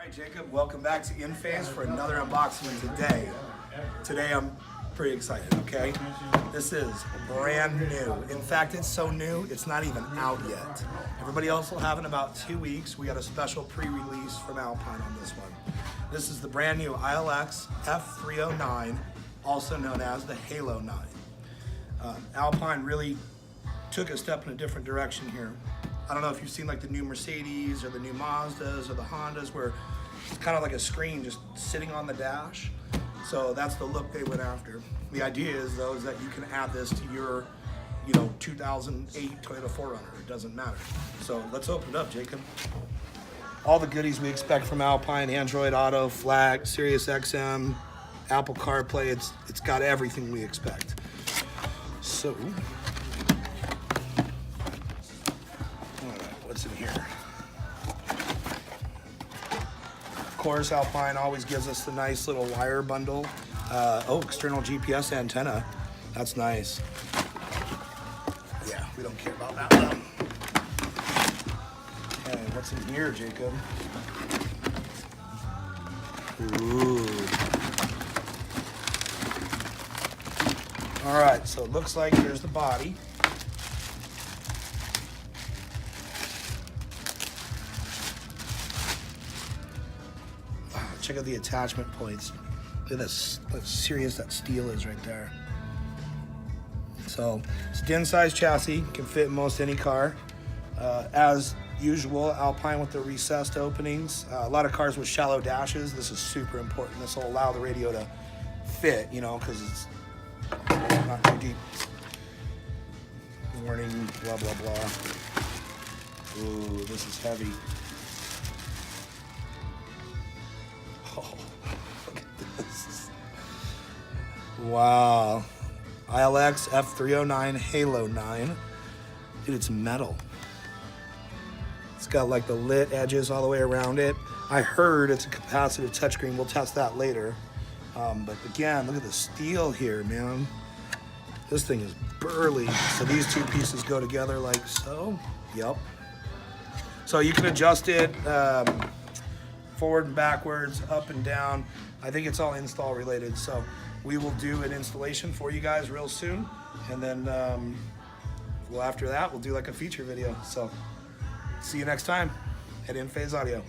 All right, Jacob, welcome back to INPHASE for another unboxing today. Today I'm pretty excited, okay? This is brand new. In fact, it's so new, it's not even out yet. Everybody else will have in about 2 weeks. We got a special pre-release from Alpine on this one. This is the brand new iLX-F309, also known as the Halo 9. Alpine really took a step in a different direction here. I don't know if you've seen like the new Mercedes or the new Mazdas or the Hondas where it's kind of like a screen just sitting on the dash. So that's the look they went after. The idea is though is that you can add this to your 2008 Toyota 4Runner. It doesn't matter. So let's open it up, Jacob. All the goodies we expect from Alpine: Android Auto, FLAG, Sirius XM, Apple CarPlay. It's got everything we expect. So, what's in here? Of course, Alpine always gives us the nice little wire bundle. External GPS antenna. That's nice. Yeah, we don't care about that one. Okay, what's in here, Jacob? Ooh. All right, so it looks like here's the body. Wow, check out the attachment points. Look at this, how serious that steel is right there. So it's a din-sized chassis, can fit in most any car. As usual, Alpine with the recessed openings. A lot of cars with shallow dashes. This is super important. This will allow the radio to fit, because it's not too deep. Warning, blah, blah, blah. Ooh, this is heavy. Oh, look at this. Wow. iLX-F309 Halo 9. Dude, it's metal. It's got like the lit edges all the way around it. I heard it's a capacitive touchscreen. We'll test that later. But again, look at the steel here, man. This thing is burly. So these two pieces go together like so. Yep. So you can adjust it forward and backwards, up and down. I think it's all install related. So we will do an installation for you guys real soon. And then after that, we'll do like a feature video. So see you next time at INPHASE Audio.